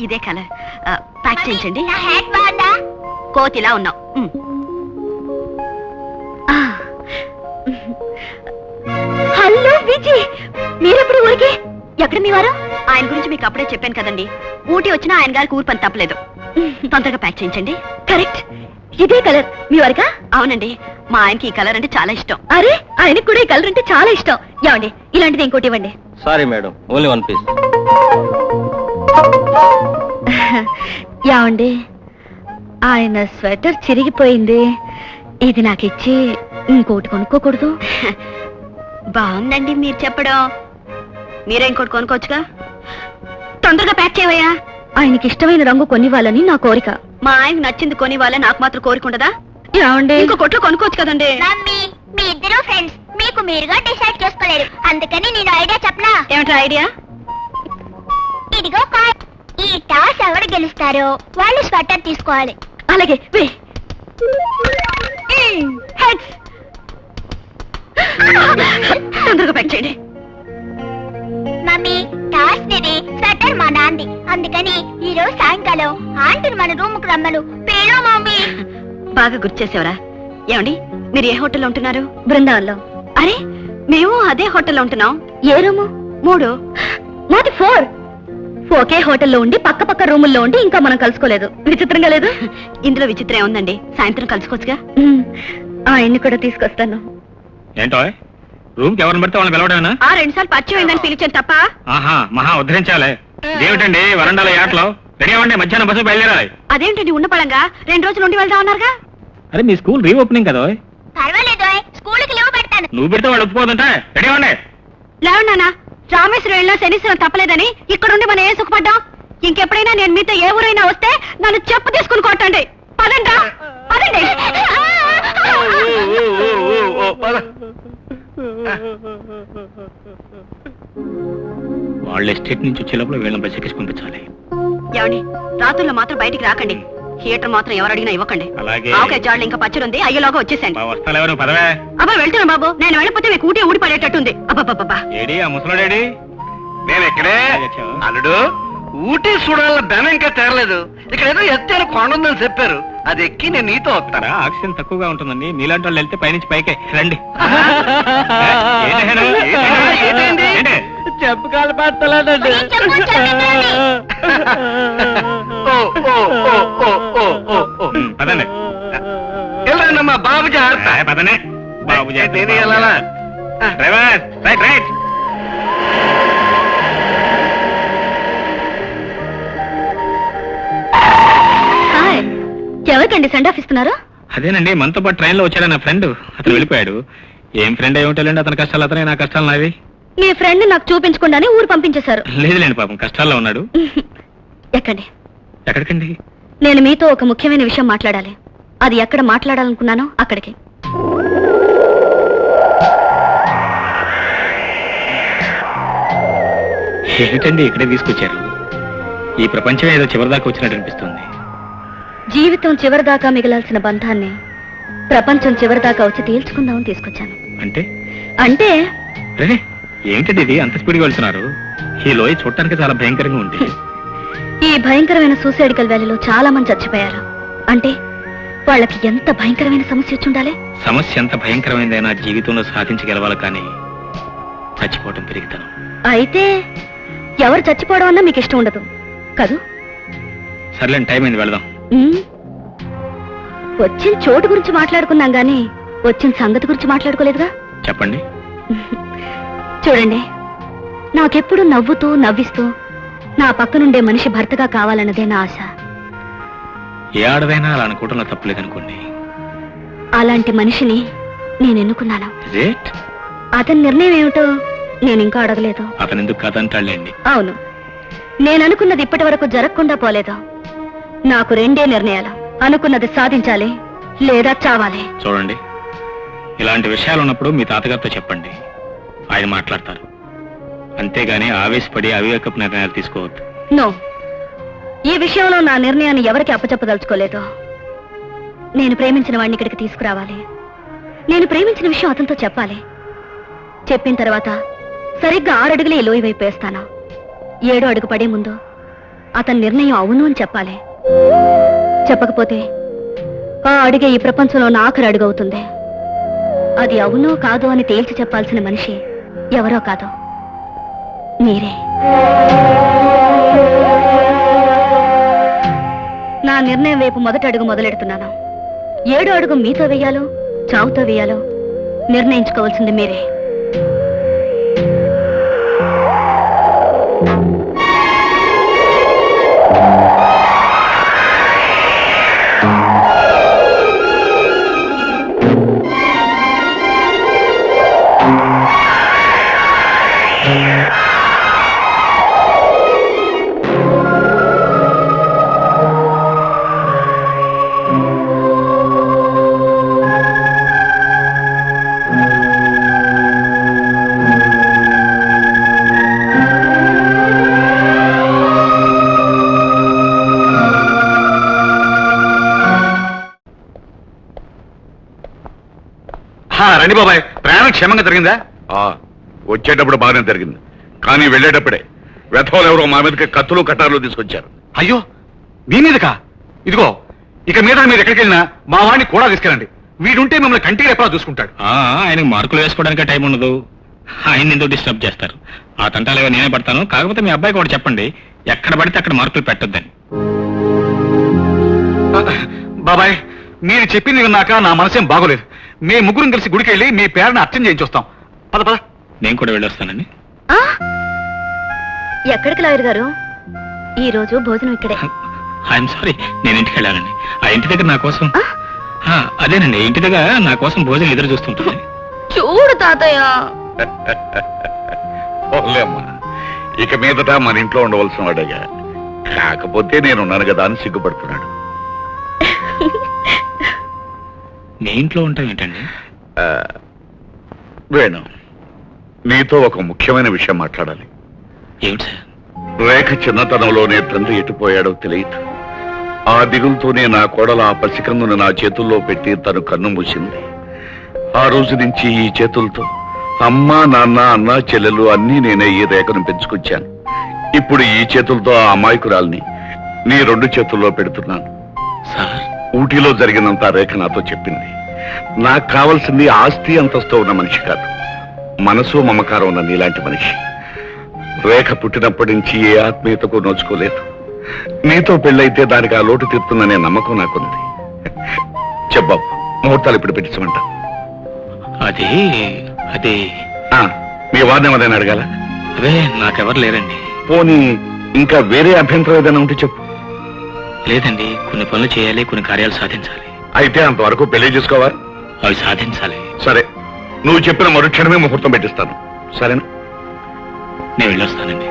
ఇదే colour pack చేయించండి. కోతిలా ఉన్నావు. హలో విజయ్, మీరెప్పుడు ఊరికి? ఎక్కడ మీ వారు? ఆయన గురించి మీకు అప్పుడే చెప్పాను కదండి. ఊటీ వచ్చినా ఆయన గారికి ఊరు పని తప్పలేదు. తొందరగా ప్యాక్ చేయించండి. కరెక్ట్, ఇదే కలర్ మీ వారికా? అవునండి, మా ఆయనకి ఈ కలర్ అంటే చాలా ఇష్టం. అరే, ఆయనకు కూడా ఈ కలర్ అంటే చాలా ఇష్టం. ఏమండి, ఇలాంటిది ఇంకోటి ఇవ్వండి. Sorry madam, only 1 piece. ఏమండి, ఆయన స్వెటర్ చిరిగిపోయింది, ఇది నాకు ఇచ్చి ఇంకోటి కొనుక్కోకూడదు? బాగుందండి మీరు చెప్పడం. మీరే ఇంకోటి కొనుక్కోవచ్చుగా. తొందరగా ప్యాక్ చేయవయ్యా. ఆయనకి ఇష్టమైన రంగు కొనివ్వాలని నా కోరిక. మా ఆయనకు నచ్చింది కొనివ్వాలని నాకు మాత్రం కోరిక ఉండదా? ఏమండి, ఇంకో కొట్లో కొనుక్కోవచ్చు కదండి. మీ ఇద్దరు ఫ్రెండ్స్ మీకు మీరుగా డిసైడ్ చేసుకోలేరు, అందుకని నేను ఐడియా చెప్పనా? ఏమిటా ఐడియా? ఇదిగో ఈ టాస్ ఎవరు గెలుస్తారో వాళ్ళు స్వెటర్ తీసుకోవాలి. అలాగే తొందరగా ప్యాక్ చేయండి. మమ్మీ, టాస్ నిది, స్వెటర్ మా నాంది, అందుకని ఈ రోజు సాయంకాలం ఆంటీని మన రూమ్ కు రమ్మను. పేరు మమ్మీ. బాగా గుర్తు చేసేవరా. ఏమండి, మీరు ఏ హోటల్లో ఉంటున్నారు? బృందావనంలో. అరే, మేము అదే హోటల్లో ఉంటున్నాం. ఏ రూము? 3. మాది 4. ఒకే హోటల్లో ఉండి పక్క పక్క రూముల్లో ఉండి ఇంకా మనం కలుసుకోలేదు. విచిత్రంగా లేదు? ఇందులో విచిత్రం ఉందండి. సాయంత్రం కలుసుకోవచ్చుగా. ఆయన్ని కూడా తీసుకొస్తాను. ఏంటో రూమ్ కి ఎవరిని పడితే వాళ్ళని పిలవడమేనా? 2 సార్లు పరిచయం అయిందని పిలిచాను తప్ప. ఆహా, మహా ఉద్ధరించాలే. ఇదేమిటండి వరండాలో యాట్లో? రెడీ అవ్వండి, మధ్యాహ్నం బస్సు బయలుదేరాలి. అదేంటండి, ఉన్న పడంగా 2 రోజులు ఉండి వెళ్తా ఉన్నారుగా. అరే, మీ స్కూల్ రీఓపెనింగ్ కదా. పర్వాలేదు, స్కూల్కి లీవ్ పెడతాను. నువ్వు పెడితే వాళ్ళు ఒప్పుకోదంటే రెడీ అవ్వండి. లేవన్నానా, రామేశ్వరం వెళ్ళినా శనీశ్వరం తప్పలేదని ఇక్కడుండి మనం ఏం సుఖపడ్డాం? ఇంకెప్పుడైనా నేను మీతో ఏ ఊరైనా వస్తే నన్ను చెప్పు తీసుకుని కొట్టండి. పదండి, పదండి. వాళ్ళ ఎస్టేట్ నుంచి వచ్చే లోపల వీళ్ళని బస్ ఎక్కించి పంపించాలి. ఏమండి, రాత్రుల్లో మాత్రం బయటికి రాకండి. థియేటర్ మాత్రం ఎవరు అడిగినా ఇవ్వకండి. అలాగే. ఓకే, జాడ్లు ఇంకా పచ్చరుంది, అయ్యేలోగా వచ్చేసండి. వస్తాను ఎవరు పదవే. అబ్బా వెళ్తున్నాను బాబు, నేను వెళ్ళిపోతే మీకు ఊటీ ఊడి పడేటట్టుంది. అబ్బాబ్బా. ఏడి ఆ ముసలాడేడి? నేను ఇక్కడే. అల్లుడు, ఊటీ చూడాల బెన ఇంకా తేరలేదు. ఇక్కడ ఏదో ఎత్తైన కొండ ఉందని చెప్పారు, అది ఎక్కి నేను నీతో వస్తారా? ఆక్సిజన్ తక్కువగా ఉంటుందండి, మీలాంటి వాళ్ళు వెళ్తే పైనుంచి పైకే రండి. చెప్పు కాలు పట్టలేదండి. పదండి. వెళ్ళండమ్మా, బాబు జాగ్రత్త. పదనే బాబు నేను వెళ్ళాలా? Driver right right. ఎవరికండి సెండ్ ఆఫ్ ఇస్తున్నారు? అదేనండి, మనతో పాటు ట్రైన్ లో వచ్చాడు నా ఫ్రెండ్. అతను వెళ్ళిపోయాడు. ఏం ఫ్రెండ్ ఏమిటండి, అతని కష్టాలు అతనే, నా కష్టాలు నావి. మీ ఫ్రెండ్ నాకు చూపించకుండానే ఊరు పంపించేశారు. లేదులేండి, పాపం కష్టాల్లో ఉన్నాడు. ఎక్కండి. ఎక్కడికండి? నేను మీతో ఒక ముఖ్యమైన విషయం మాట్లాడాలి. అది ఎక్కడ మాట్లాడాలనుకున్నానో అక్కడికి. ఏమిటండి ఇక్కడే తీసుకొచ్చారు? ఈ ప్రపంచం ఏదో చివరిదాకా వచ్చినట్టు అనిపిస్తుంది. జీవితం చివరిదాకా మిగలాల్సిన బంధాన్ని ప్రపంచం చివరిదాకా వచ్చి తేల్చుకుందామని తీసుకొచ్చాను. అంటే? అంటే ఏమిటండి ఇది అంత స్పీడ్గా వెళ్తున్నారు? ఈ లోయ చూడటానికి చాలా భయంకరంగా ఉంది. ఈ భయంకరమైన సూసైడికల్ వ్యాలీలో చాలా మంది చచ్చిపోయారు. అంటే వాళ్ళకి ఎంత భయంకరమైన సమస్య వచ్చి ఉండాలి? సమస్య ఎంత భయంకరమైనదైనా జీవితంలో సాధించగలవాలి, కానీ చచ్చిపోవటం పెరుగుతాను. అయితే ఎవరు చచ్చిపోవడం అన్నా మీకు ఇష్టం ఉండదు కదూ? సర్లేండి, టైం అయింది, వెళదాం. వచ్చిన చోటు గురించి మాట్లాడుకున్నాం గాని వచ్చిన సంగతి గురించి మాట్లాడుకోలేదుగా. చెప్పండి. చూడండి, నాకెప్పుడు నవ్వుతూ నవ్విస్తూ నా పక్కనుండే మనిషి భర్తగా కావాలన్నదే నా ఆశ. ఏ ఆడదైనా అలా అనుకోవడంలో తప్పులేదనుకోండి. అలాంటి మనిషిని నేను ఎన్నుకున్నాను. అతని నిర్ణయం ఏమిటో నేను ఇంకా అడగలేదు. అతను ఎందుకు కాదంటాడులేండి. అవును, నేను అనుకున్నది ఇప్పటి వరకు జరగకుండా పోలేదు. నాకు 2 నిర్ణయాలు. అనుకున్నది సాధించాలి లేదా చావాలి. చూడండి, ఇలాంటి విషయాలు ఉన్నప్పుడు మీ తాతగారితో చెప్పండి, ఆయన మాట్లాడతారు. అంతేగాని ఆవేశపడి అవివేకపు నిర్ణయాలు తీసుకోవద్దు. నో, ఈ విషయంలో నా నిర్ణయాన్ని ఎవరికి అప్పచెప్పదలుచుకోలేదు. నేను ప్రేమించిన వాడిని ఇక్కడికి తీసుకురావాలి. నేను ప్రేమించిన విషయం అతనితో చెప్పాలి. చెప్పిన తర్వాత సరిగ్గా 6 అడుగులే లోయ వైపు వేస్తాను. 7వ అడుగు పడే ముందు అతని నిర్ణయం అవును అని చెప్పాలి. చెప్పకపోతే ఆ అడిగే ఈ ప్రపంచంలో నా ఆఖరి అడుగవుతుంది. అది అవునో కాదో అని తేల్చి చెప్పాల్సిన మనిషి ఎవరో కాదో మీరే. నా నిర్ణయం వైపు మొదటి అడుగు మొదలెడుతున్నాను. 7వ అడుగు మీతో వేయాలో చావుతో వేయాలో నిర్ణయించుకోవాల్సింది మీరే. రండి బాబాయ్, ప్రయాణం క్షేమంగా జరిగిందా? వచ్చేటప్పుడు బాగానే జరిగింది, కానీ వెళ్ళేటప్పుడే వ్యథోలు ఎవరో మా మీదకి కత్తులు కట్టార్లు తీసుకొచ్చారు. అయ్యో, మీ మీదకా? ఇదిగో, ఇక మీద మీరు ఎక్కడికి వెళ్ళినా మా వాడిని కూడా తీసుకెళ్ళండి. వీడుంటే మిమ్మల్ని కంటికి ఎప్పుడా చూసుకుంటాడు. ఆయనకు మార్కులు వేసుకోవడానికి టైం ఉండదు. ఆయన ఎందుకు డిస్టర్బ్ చేస్తారు? ఆ తంటాలేవో నేనే పడతాను. కాకపోతే మీ అబ్బాయికి కూడా చెప్పండి, ఎక్కడ పడితే అక్కడ మార్కులు పెట్టొద్దని. బాబాయ్, మీరు చెప్పింది విన్నాక నా మనసేం బాగోలేదు. మేము ముగ్గురం కలిసి గుడికి వెళ్ళి మీ పేరుని అర్చన చేయించొస్తాం. పద పద. నేను కూడా వెళ్ళొస్తానండి. ఎక్కడికి లాయర్ గారు? ఈ రోజు భోజనం ఇక్కడే. ఐఎమ్ సారీ, నేను ఇంటికి వెళ్ళాలండి. ఆ ఇంటి దగ్గర నా కోసం అదేనండి, ఇంటి దగ్గర నా కోసం భోజనం ఎదురు చూస్తుంటుంది. చూడు తాతయ్య. ఓలేమ్మా, ఇక మీదట మన ఇంట్లో ఉండవలసిన వాడయ్యా. కాకపోతే నేనున్నాను కదా అని సిగ్గుపడుతున్నాడు. మీ ఇంట్లో ఉంటాం ఏంటండి? వేణు, నీతో ఒక ముఖ్యమైన విషయం మాట్లాడాలి. ఏమిటి సార్? రేఖ చిన్నతనంలోనే తండ్రి ఎటుపోయాడో తెలియదు. ఆ దిగులతోనే నా కోడల ఆ పసికందును నా చేతుల్లో పెట్టి తను కన్ను మూసింది. ఆ రోజు నుంచి ఈ చేతులతో అమ్మా, నాన్న, అన్న, చెల్లెలు అన్నీ నేనే ఈ రేఖను పెంచుకొచ్చాను. ఇప్పుడు ఈ చేతులతో ఆ అమాయకురాల్ని నీ 2 చేతుల్లో పెడుతున్నాను. సార్, ఊటీలో జరిగినంత రేఖ నాతో చెప్పింది. నాకు కావాల్సింది ఆస్తి అంతస్తు ఉన్న మనిషి కాదు, మనసు మమకారం ఉన్న నీలాంటి మనిషి. రేఖ పుట్టినప్పటి నుంచి ఏ ఆత్మీయతకు నోచుకోలేదు. నీతో పెళ్ళైతే దానికి ఆ లోటు తీరుతుందనే నమ్మకం నాకుంది. చెప్పావు, ముహూర్తాలు ఇప్పుడు పెట్టించమంట. అదే మీ వారిని ఏమైనా అడగాల? అదే, నాకెవరు లేరండి. పోనీ ఇంకా వేరే అభ్యంతరం ఏదైనా ఉంటే చెప్పు. లేదండి, కొన్ని పనులు చేయాలి, కొన్ని కార్యాలు సాధించాలి. అయితే అంతవరకు పెళ్లి చేసుకోవాలి. అవి సాధించాలి. సరే, నువ్వు చెప్పిన మరుక్షణమే ముహూర్తం పెట్టిస్తాను. సరేనా? నేను వెళ్ళొస్తానండి.